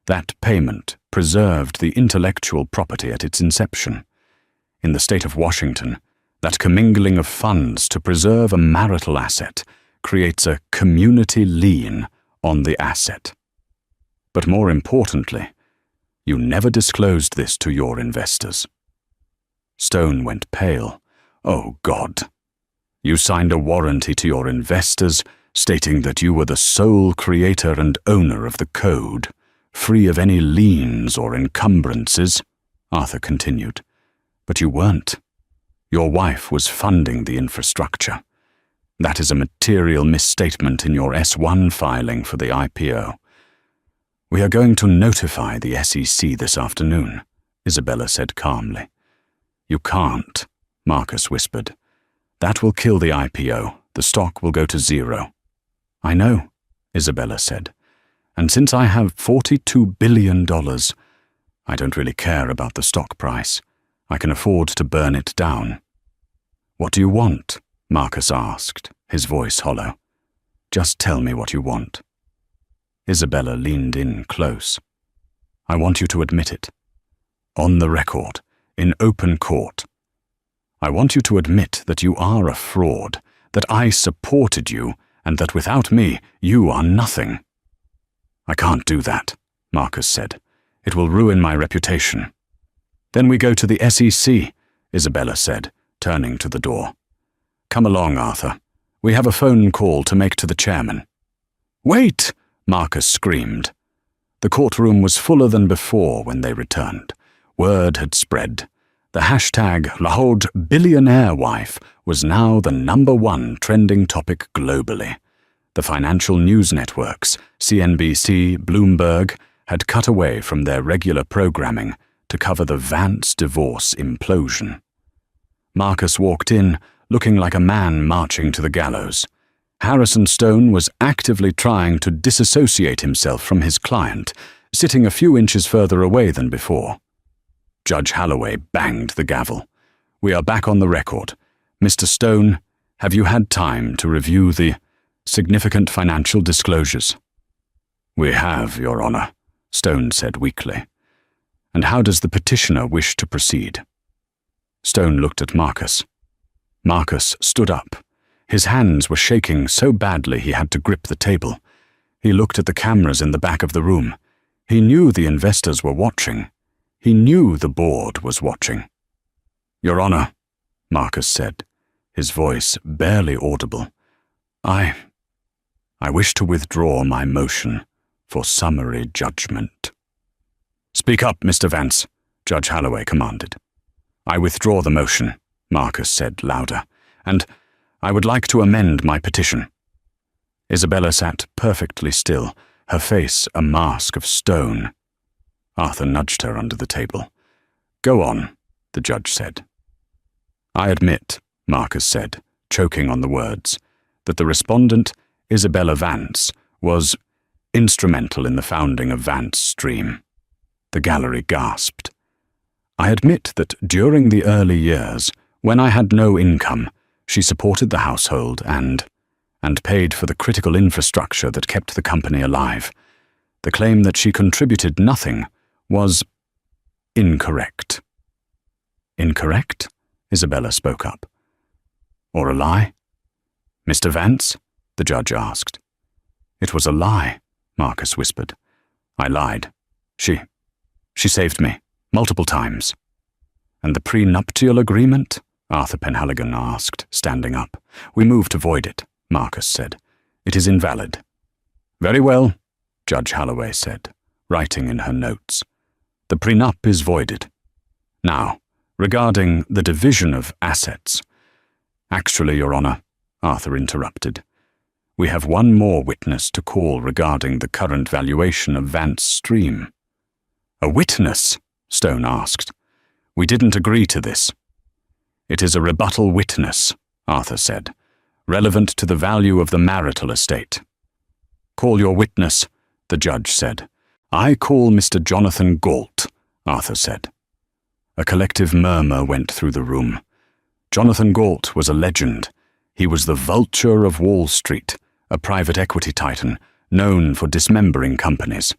That payment preserved the intellectual property at its inception. In the state of Washington, that commingling of funds to preserve a marital asset creates a community lien on the asset. But more importantly, you never disclosed this to your investors. Stone went pale. Oh, God. You signed a warranty to your investors stating that you were the sole creator and owner of the code, free of any liens or encumbrances, Arthur continued. But you weren't. Your wife was funding the infrastructure. That is a material misstatement in your S1 filing for the IPO. We are going to notify the SEC this afternoon, Isabella said calmly. You can't, Marcus whispered. That will kill the IPO. The stock will go to zero. I know, Isabella said. And since I have $42 billion, I don't really care about the stock price. I can afford to burn it down. What do you want? Marcus asked, his voice hollow. Just tell me what you want. Isabella leaned in close. I want you to admit it. On the record, in open court. I want you to admit that you are a fraud, that I supported you, and that without me, you are nothing. I can't do that, Marcus said. It will ruin my reputation. Then we go to the SEC, Isabella said, turning to the door. Come along, Arthur. We have a phone call to make to the chairman. Wait! Marcus screamed. The courtroom was fuller than before when they returned. Word had spread. The hashtag #Billionaire wife was now the #1 trending topic globally. The financial news networks, CNBC, Bloomberg, had cut away from their regular programming to cover the Vance divorce implosion. Marcus walked in, looking like a man marching to the gallows. Harrison Stone was actively trying to disassociate himself from his client, sitting a few inches further away than before. Judge Holloway banged the gavel. We are back on the record. Mr. Stone, have you had time to review the significant financial disclosures? We have, Your Honor, Stone said weakly. And how does the petitioner wish to proceed? Stone looked at Marcus. Marcus stood up. His hands were shaking so badly he had to grip the table. He looked at the cameras in the back of the room. He knew the investors were watching. He knew the board was watching. Your Honor, Marcus said, his voice barely audible. I wish to withdraw my motion for summary judgment. Speak up, Mr. Vance, Judge Holloway commanded. I withdraw the motion, Marcus said louder, and I would like to amend my petition. Isabella sat perfectly still, her face a mask of stone. Arthur nudged her under the table. Go on, the judge said. I admit, Marcus said, choking on the words, that the respondent, Isabella Vance, was instrumental in the founding of Vance Stream. The gallery gasped. I admit that during the early years, when I had no income, she supported the household and paid for the critical infrastructure that kept the company alive. The claim that she contributed nothing was incorrect. Incorrect? Isabella spoke up. Or a lie? Mr. Vance? The judge asked. It was a lie, Marcus whispered. I lied. She saved me, multiple times. And the prenuptial agreement? Arthur Penhaligon asked, standing up. We move to void it, Marcus said. It is invalid. Very well, Judge Holloway said, writing in her notes. The prenup is voided. Now, regarding the division of assets. Actually, Your Honor, Arthur interrupted. We have one more witness to call regarding the current valuation of Vance Stream. A witness? Stone asked. We didn't agree to this. It is a rebuttal witness, Arthur said, relevant to the value of the marital estate. Call your witness, the judge said. I call Mr. Jonathan Galt, Arthur said. A collective murmur went through the room. Jonathan Galt was a legend. He was the vulture of Wall Street, a private equity titan, known for dismembering companies.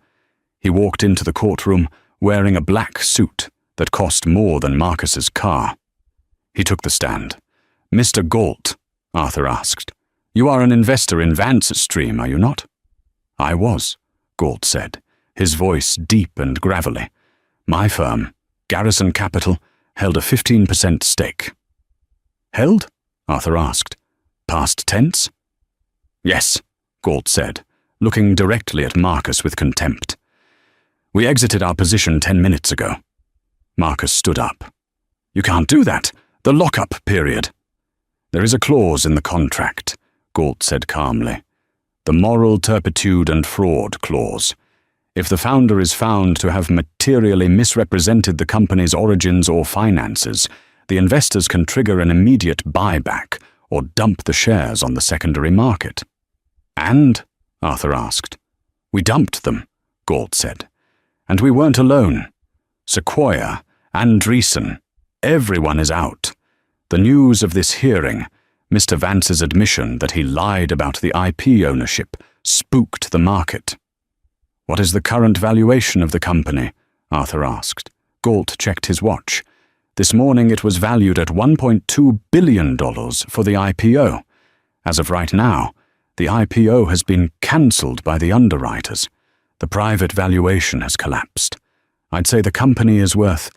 He walked into the courtroom wearing a black suit that cost more than Marcus's car. He took the stand. "Mr. Galt," Arthur asked, "you are an investor in Vance Stream, are you not?" "I was," Galt said, his voice deep and gravelly. "My firm, Garrison Capital, held a 15% stake." "Held?" Arthur asked. "Past tense?" "Yes," Galt said, looking directly at Marcus with contempt. "We exited our position 10 minutes ago." Marcus stood up. "You can't do that. The lock-up period." "There is a clause in the contract," Galt said calmly. "The moral turpitude and fraud clause. If the founder is found to have materially misrepresented the company's origins or finances, the investors can trigger an immediate buyback or dump the shares on the secondary market." "And?" Arthur asked. "We dumped them," Galt said. "And we weren't alone. Sequoia, Andreessen, everyone is out. The news of this hearing, Mr. Vance's admission that he lied about the IP ownership, spooked the market." "What is the current valuation of the company?" Arthur asked. Galt checked his watch. This morning it was valued at $1.2 billion for the IPO. As of right now, the IPO has been cancelled by the underwriters. The private valuation has collapsed. I'd say the company is worth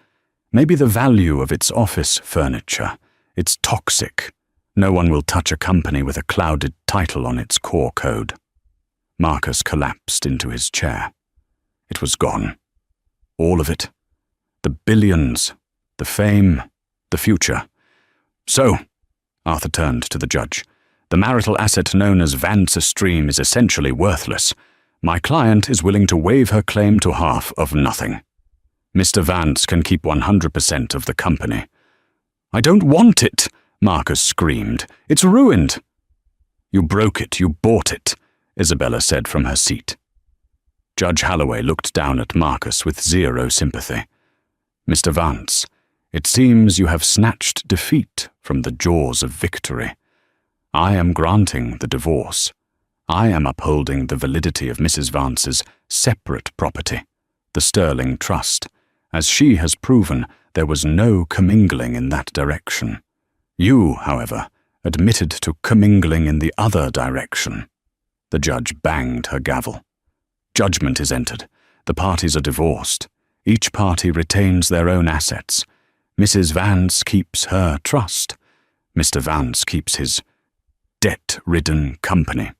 maybe the value of its office furniture. It's toxic. No one will touch a company with a clouded title on its core code. Marcus collapsed into his chair. It was gone. All of it. The billions, the fame, the future. "So," Arthur turned to the judge, "the marital asset known as Vance Stream is essentially worthless. My client is willing to waive her claim to half of nothing. Mr. Vance can keep 100% of the company." "I don't want it," Marcus screamed. "It's ruined." "You broke it, you bought it," Isabella said from her seat. Judge Holloway looked down at Marcus with zero sympathy. "Mr. Vance, it seems you have snatched defeat from the jaws of victory. I am granting the divorce. I am upholding the validity of Mrs. Vance's separate property, the Sterling Trust. As she has proven, there was no commingling in that direction. You, however, admitted to commingling in the other direction." The judge banged her gavel. "Judgment is entered. The parties are divorced. Each party retains their own assets. Mrs. Vance keeps her trust. Mr. Vance keeps his debt-ridden company.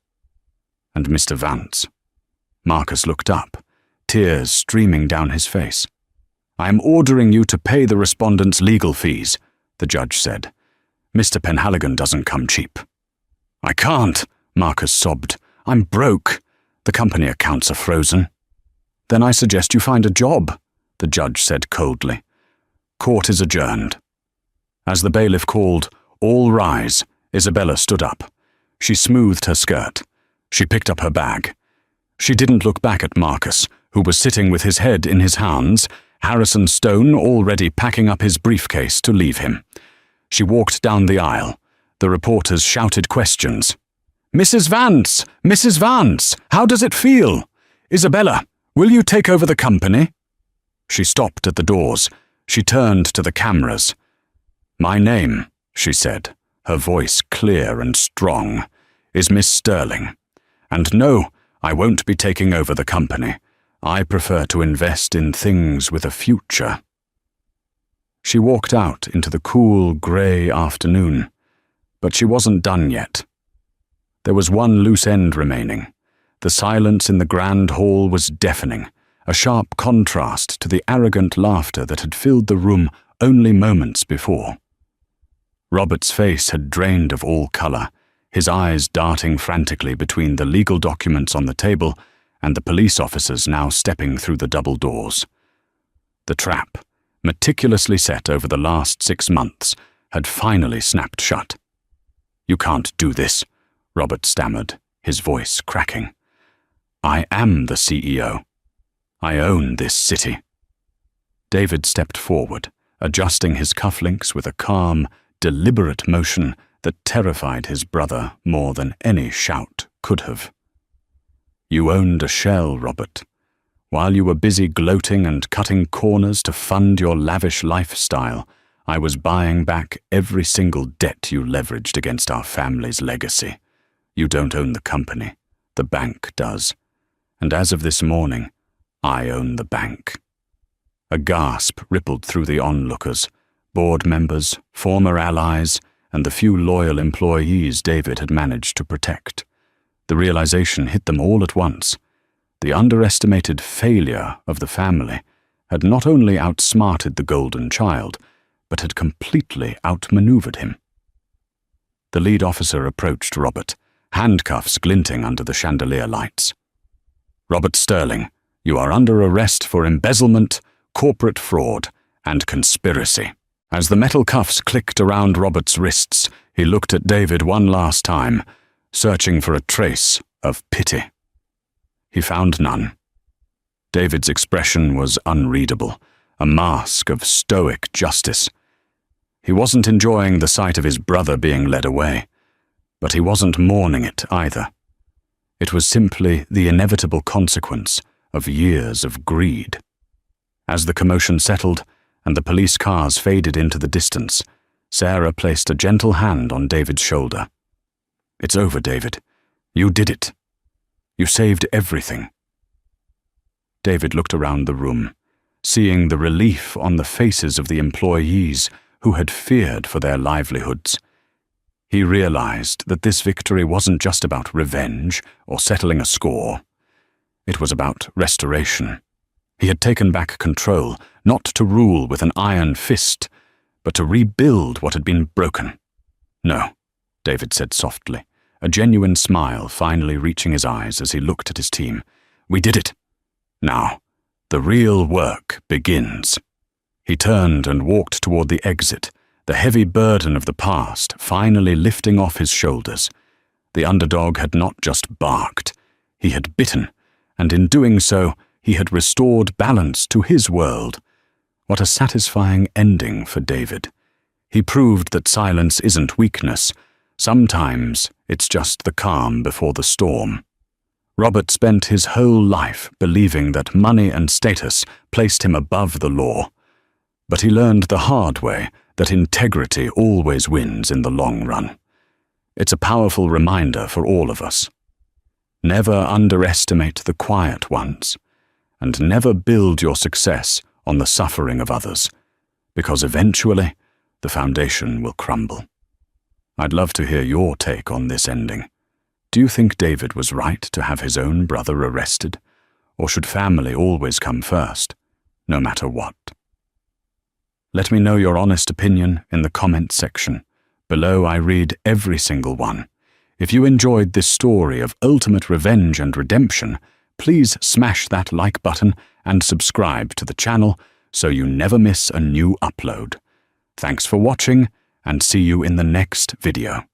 And Mr. Vance." Marcus looked up, tears streaming down his face. "I am ordering you to pay the respondent's legal fees," the judge said. "Mr. Penhaligon doesn't come cheap." "I can't," Marcus sobbed. "I'm broke. The company accounts are frozen." "Then I suggest you find a job," the judge said coldly. "Court is adjourned." As the bailiff called, "All rise," Isabella stood up. She smoothed her skirt. She picked up her bag. She didn't look back at Marcus, who was sitting with his head in his hands, Harrison Stone already packing up his briefcase to leave him. She walked down the aisle. The reporters shouted questions. "Mrs. Vance! Mrs. Vance! How does it feel? Isabella, will you take over the company?" She stopped at the doors. She turned to the cameras. "My name," she said, her voice clear and strong, "is Miss Sterling. And no, I won't be taking over the company. I prefer to invest in things with a future." She walked out into the cool, grey afternoon, but she wasn't done yet. There was one loose end remaining. The silence in the grand hall was deafening, a sharp contrast to the arrogant laughter that had filled the room only moments before. Robert's face had drained of all colour, his eyes darting frantically between the legal documents on the table and the police officers now stepping through the double doors. The trap, meticulously set over the last 6 months, had finally snapped shut. "You can't do this," Robert stammered, his voice cracking. "I am the CEO. I own this city." David stepped forward, adjusting his cufflinks with a calm, deliberate motion that terrified his brother more than any shout could have. You owned a shell, Robert. While you were busy gloating and cutting corners to fund your lavish lifestyle, I was buying back every single debt you leveraged against our family's legacy. You don't own the company. The bank does. And as of this morning, I own the bank. A gasp rippled through the onlookers, board members, former allies, and the few loyal employees David had managed to protect. The realization hit them all at once. The underestimated failure of the family had not only outsmarted the golden child, but had completely outmaneuvered him. The lead officer approached Robert, handcuffs glinting under the chandelier lights. Robert Sterling, you are under arrest for embezzlement, corporate fraud, and conspiracy. As the metal cuffs clicked around Robert's wrists, he looked at David one last time, searching for a trace of pity. He found none. David's expression was unreadable, a mask of stoic justice. He wasn't enjoying the sight of his brother being led away, but he wasn't mourning it either. It was simply the inevitable consequence of years of greed. As the commotion settled and the police cars faded into the distance, Sarah placed a gentle hand on David's shoulder. "It's over, David. You did it. You saved everything." David looked around the room, seeing the relief on the faces of the employees who had feared for their livelihoods. He realized that this victory wasn't just about revenge or settling a score. It was about restoration. He had taken back control, not to rule with an iron fist, but to rebuild what had been broken. "No," David said softly, a genuine smile finally reaching his eyes as he looked at his team. "We did it. Now, the real work begins." He turned and walked toward the exit, the heavy burden of the past finally lifting off his shoulders. The underdog had not just barked, he had bitten, and in doing so, he had restored balance to his world. What a satisfying ending for David. He proved that silence isn't weakness. Sometimes it's just the calm before the storm. Robert spent his whole life believing that money and status placed him above the law. But he learned the hard way that integrity always wins in the long run. It's a powerful reminder for all of us. Never underestimate the quiet ones, and never build your success on the suffering of others, because eventually the foundation will crumble. I'd love to hear your take on this ending. Do you think David was right to have his own brother arrested, or should family always come first, no matter what? Let me know your honest opinion in the comment section. Below I read every single one. If you enjoyed this story of ultimate revenge and redemption, please smash that like button and subscribe to the channel so you never miss a new upload. Thanks for watching, and see you in the next video.